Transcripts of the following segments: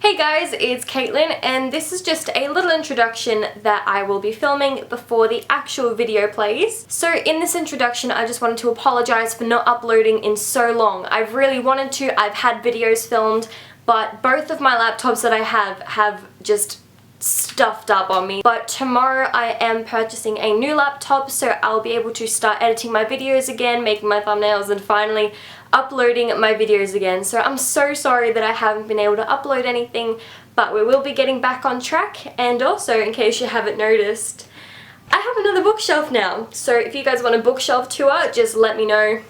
Hey guys, it's Caitlin and this is just a little introduction that I will be filming before the actual video plays. So in this introduction I just wanted to apologise for not uploading in so long. I've really wanted to, I've had videos filmed, but both of my laptops that I have just stuffed up on me. But tomorrow I am purchasing a new laptop, so I'll be able to start editing my videos again, making my thumbnails, and finally uploading my videos again. So I'm so sorry that I haven't been able to upload anything, but we will be getting back on track. And also, in case you haven't noticed, I have another bookshelf now. So if you guys want a bookshelf tour, just let me know.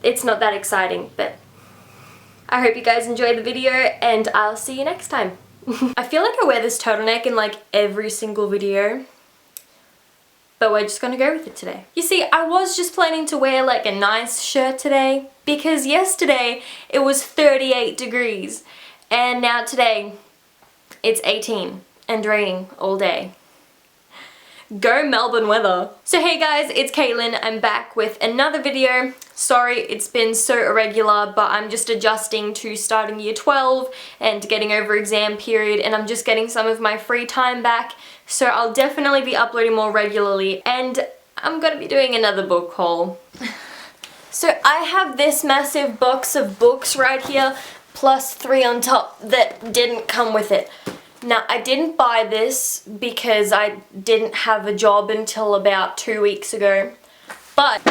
It's not that exciting, but I hope you guys enjoy the video and I'll see you next time. I feel like I wear this turtleneck in like every single video, but we're just gonna go with it today. You see, I was just planning to wear like a nice shirt today because yesterday it was 38 degrees and now today it's 18 and raining all day. Go Melbourne weather. So hey guys, it's Caitlin. I'm back with another video. Sorry it's been so irregular, but I'm just adjusting to starting year 12 and getting over exam period, and I'm just getting some of my free time back. So I'll definitely be uploading more regularly, and I'm gonna be doing another book haul. So I have this massive box of books right here, plus 3 on top that didn't come with it. Now, I didn't buy this because I didn't have a job until about 2 weeks ago. But,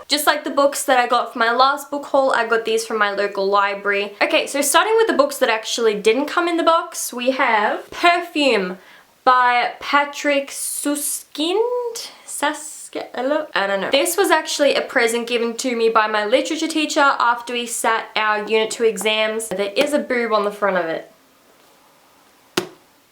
just like the books that I got for my last book haul, I got these from my local library. Okay, so starting with the books that actually didn't come in the box, we have Perfume by Patrick Suskind? I don't know. This was actually a present given to me by my literature teacher after we sat our Unit 2 exams. There is a boob on the front of it.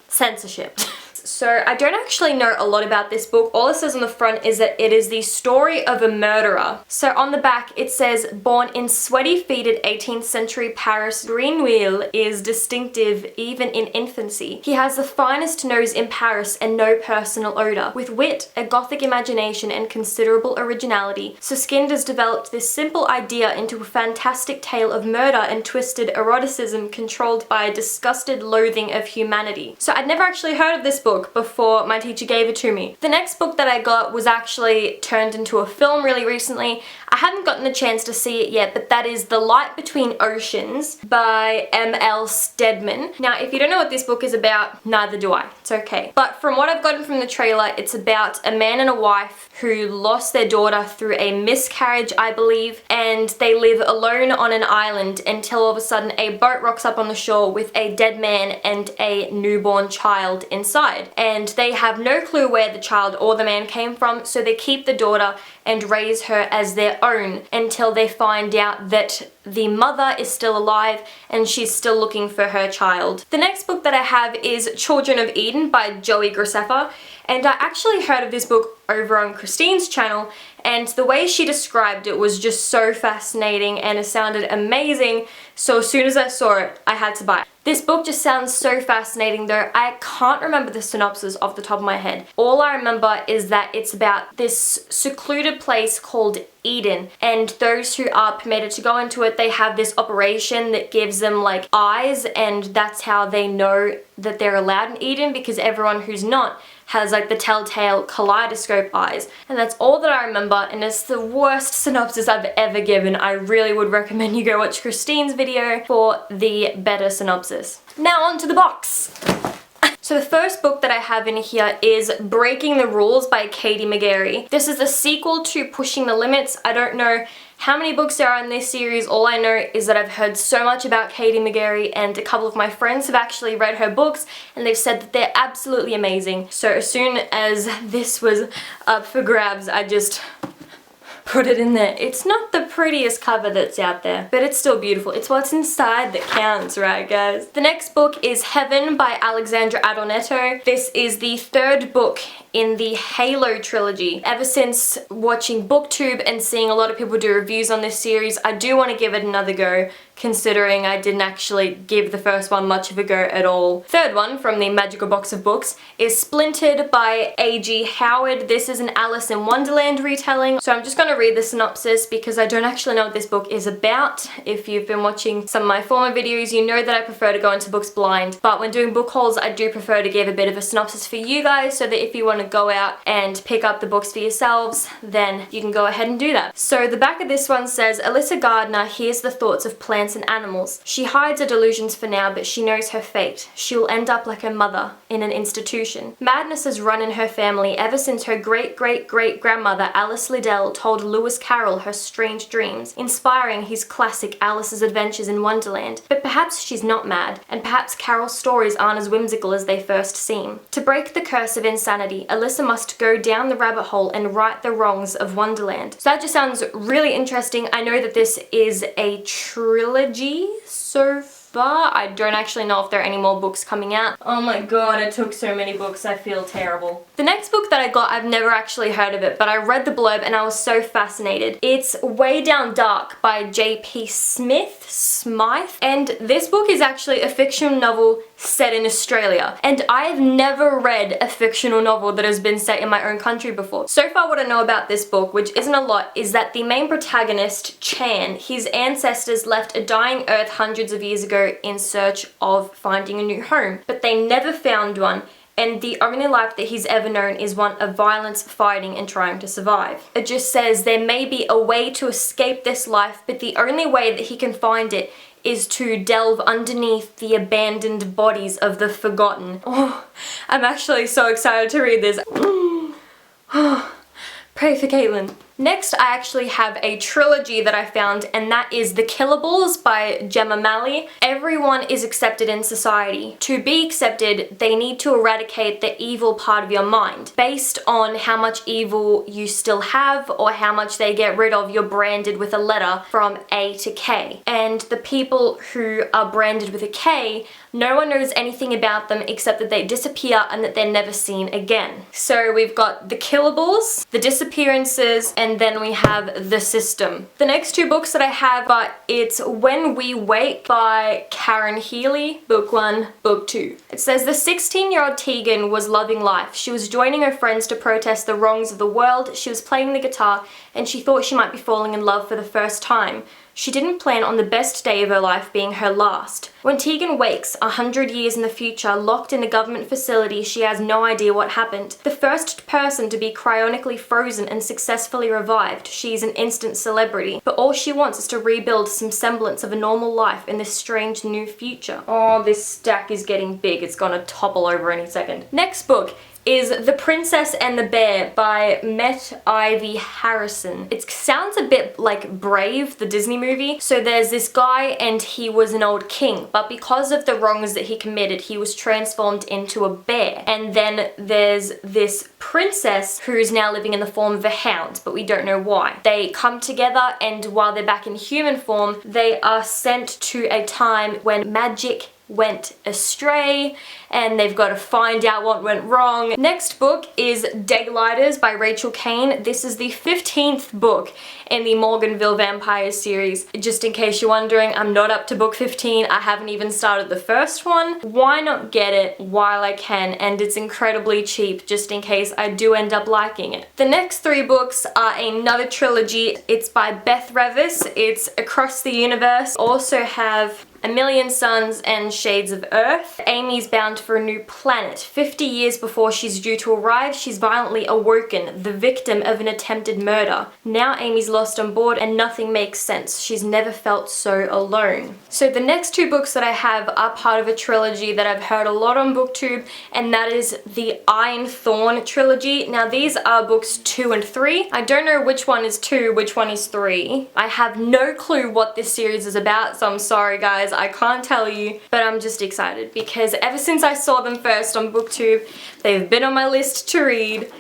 Censorship. So I don't actually know a lot about this book. All it says on the front is that it is the story of a murderer. So on the back it says, born in sweaty fetid 18th century Paris, Grenouille is distinctive even in infancy. He has the finest nose in Paris and no personal odour. With wit, a gothic imagination and considerable originality, Suskind has developed this simple idea into a fantastic tale of murder and twisted eroticism controlled by a disgusted loathing of humanity. So I'd never actually heard of this book before my teacher gave it to me. The next book that I got was actually turned into a film really recently. I haven't gotten a chance to see it yet, but that is The Light Between Oceans by M.L. Stedman. Now, if you don't know what this book is about, neither do I. It's okay. But from what I've gotten from the trailer, it's about a man and a wife who lost their daughter through a miscarriage, I believe, and they live alone on an island until all of a sudden a boat rocks up on the shore with a dead man and a newborn child inside. And they have no clue where the child or the man came from, so they keep the daughter and raise her as their own until they find out that the mother is still alive and she's still looking for her child. The next book that I have is Children of Eden by Joey Graceffa, and I actually heard of this book over on Christine's channel, and the way she described it was just so fascinating and it sounded amazing, so as soon as I saw it, I had to buy it. This book just sounds so fascinating though. I can't remember the synopsis off the top of my head. All I remember is that it's about this secluded place called Eden, and those who are permitted to go into it, they have this operation that gives them like eyes, and that's how they know that they're allowed in Eden, because everyone who's not has like the telltale kaleidoscope eyes. And that's all that I remember, and it's the worst synopsis I've ever given. I really would recommend you go watch Christine's video for the better synopsis. Now on to the box. So the first book that I have in here is Breaking the Rules by Katie McGarry. This is the sequel to Pushing the Limits. I don't know how many books there are in this series. All I know is that I've heard so much about Katie McGarry, and a couple of my friends have actually read her books and they've said that they're absolutely amazing. So as soon as this was up for grabs, I just put it in there. It's not the prettiest cover that's out there, but it's still beautiful. It's what's inside that counts, right guys? The next book is Heaven by Alexandra Adornetto. This is the third book in the Halo trilogy. Ever since watching BookTube and seeing a lot of people do reviews on this series, I do want to give it another go considering I didn't actually give the first one much of a go at all. Third one from the Magical Box of Books is Splintered by A.G. Howard. This is an Alice in Wonderland retelling. So I'm just going to read the synopsis because I don't actually know what this book is about. If you've been watching some of my former videos, you know that I prefer to go into books blind. But when doing book hauls, I do prefer to give a bit of a synopsis for you guys so that if you want to go out and pick up the books for yourselves, then you can go ahead and do that. So the back of this one says, Alyssa Gardner hears the thoughts of plants and animals. She hides her delusions for now, but she knows her fate. She will end up like her mother, in an institution. Madness has run in her family ever since her great-great-great-grandmother Alice Liddell told Lewis Carroll her strange dreams, inspiring his classic Alice's Adventures in Wonderland. But perhaps she's not mad, and perhaps Carroll's stories aren't as whimsical as they first seem. To break the curse of insanity, Alyssa must go down the rabbit hole and right the wrongs of Wonderland. So that just sounds really interesting. I know that this is a trilogy so far. I don't actually know if there are any more books coming out. Oh my god, I took so many books, I feel terrible. The next book that I got, I've never actually heard of it, but I read the blurb and I was so fascinated. It's Way Down Dark by J.P. Smythe, and this book is actually a fictional novel set in Australia, and I've never read a fictional novel that has been set in my own country before. So far what I know about this book, which isn't a lot, is that the main protagonist, Chan, his ancestors left a dying Earth hundreds of years ago in search of finding a new home, but they never found one, and the only life that he's ever known is one of violence, fighting, and trying to survive. It just says there may be a way to escape this life, but the only way that he can find it is to delve underneath the abandoned bodies of the forgotten. Oh, I'm actually so excited to read this. Pray for Caitlin. Next, I actually have a trilogy that I found, and that is The Killables by Gemma Malley. Everyone is accepted in society. To be accepted, they need to eradicate the evil part of your mind. Based on how much evil you still have or how much they get rid of, you're branded with a letter from A to K. And the people who are branded with a K, no one knows anything about them except that they disappear and that they're never seen again. So we've got The Killables, The Disappearances, and then we have The System. The next two books that I have, but it's When We Wake by Karen Healy, book 1, book 2. It says the 16-year-old Tegan was loving life. She was joining her friends to protest the wrongs of the world, she was playing the guitar, and she thought she might be falling in love for the first time. She didn't plan on the best day of her life being her last. When Tegan wakes, 100 years in the future, locked in a government facility, she has no idea what happened. The first person to be cryonically frozen and successfully revived, she's an instant celebrity. But all she wants is to rebuild some semblance of a normal life in this strange new future. Oh, this stack is getting big. It's gonna topple over any second. Next book is The Princess and the Bear by Met Ivy Harrison. It sounds a bit like Brave, the Disney movie. So there's this guy and he was an old king, but because of the wrongs that he committed, he was transformed into a bear. And then there's this princess who's now living in the form of a hound, but we don't know why. They come together, and while they're back in human form, they are sent to a time when magic went astray and they've got to find out what went wrong. Next book is Daylighters by Rachel Kane. This is the 15th book in the Morganville Vampires series. Just in case you're wondering, I'm not up to book 15. I haven't even started the first one. Why not get it while I can? And it's incredibly cheap, just in case I do end up liking it. The next three books are another trilogy. It's by Beth Revis. It's Across the Universe. Also have A Million Suns and Shades of Earth. Amy's bound for a new planet. 50 years before she's due to arrive, she's violently awoken, the victim of an attempted murder. Now Amy's lost on board and nothing makes sense. She's never felt so alone. So the next two books that I have are part of a trilogy that I've heard a lot on BookTube, and that is the Iron Thorn trilogy. Now these are books 2 and 3. I don't know which one is 2, which one is 3. I have no clue what this series is about, so I'm sorry guys, I can't tell you, but I'm just excited because ever since I saw them first on BookTube, they've been on my list to read,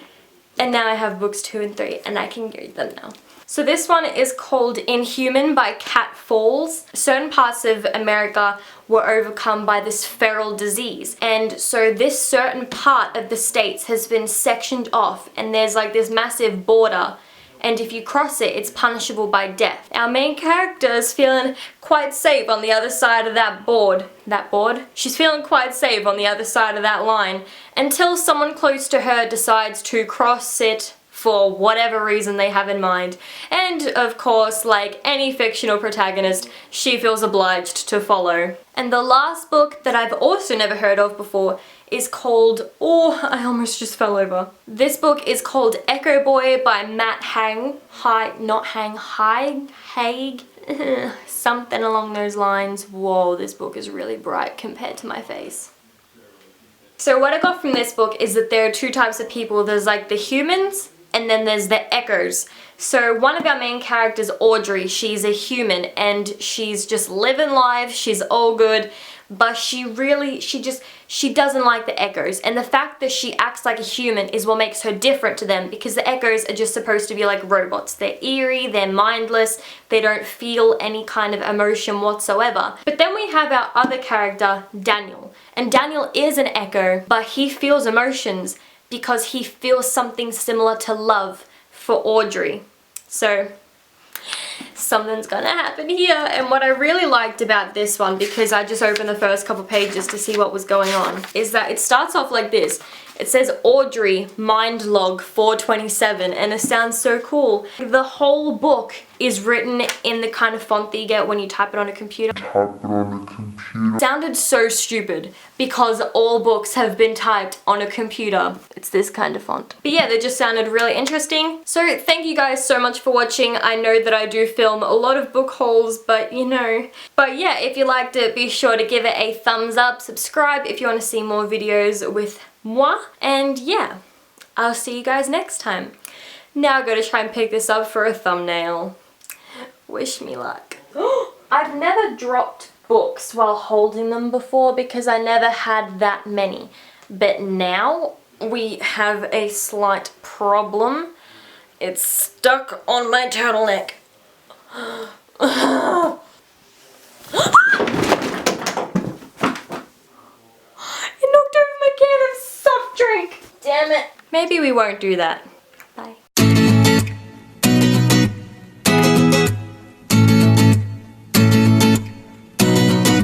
and now I have books 2 and 3 and I can read them now. So this one is called Inhuman by Kat Falls. Certain parts of America were overcome by this feral disease, and so this certain part of the states has been sectioned off, and there's like this massive border, and if you cross it, it's punishable by death. Our main character is feeling quite safe on the other side of that board. She's feeling quite safe on the other side of that line until someone close to her decides to cross it for whatever reason they have in mind. And of course, like any fictional protagonist, she feels obliged to follow. And the last book that I've also never heard of before is called, oh, I almost just fell over. This book is called Echo Boy by Matt Haig, something along those lines. Whoa, this book is really bright compared to my face. So what I got from this book is that there are two types of people. There's like the humans, and then there's the echoes. So one of our main characters, Audrey, she's a human and she's just living life, she's all good, but she doesn't like the echoes. And the fact that she acts like a human is what makes her different to them, because the echoes are just supposed to be like robots. They're eerie, they're mindless, they don't feel any kind of emotion whatsoever. But then we have our other character, Daniel. And Daniel is an echo, but he feels emotions because he feels something similar to love for Audrey. So something's gonna happen here. And what I really liked about this one, because I just opened the first couple pages to see what was going on, is that it starts off like this. It says Audrey mind log 427, and it sounds so cool. The whole book is written in the kind of font that you get when you type it on a computer. Sounded so stupid because all books have been typed on a computer. It's this kind of font. But yeah, they just sounded really interesting. So thank you guys so much for watching. I know that I do film a lot of book hauls, but you know. But yeah, if you liked it, be sure to give it a thumbs up, subscribe if you want to see more videos with moi, and yeah, I'll see you guys next time. Now I'm going to try and pick this up for a thumbnail. Wish me luck. I've never dropped books while holding them before because I never had that many, but now we have a slight problem. It's stuck on my turtleneck. It knocked over my can of soft drink. Damn it. Maybe we won't do that.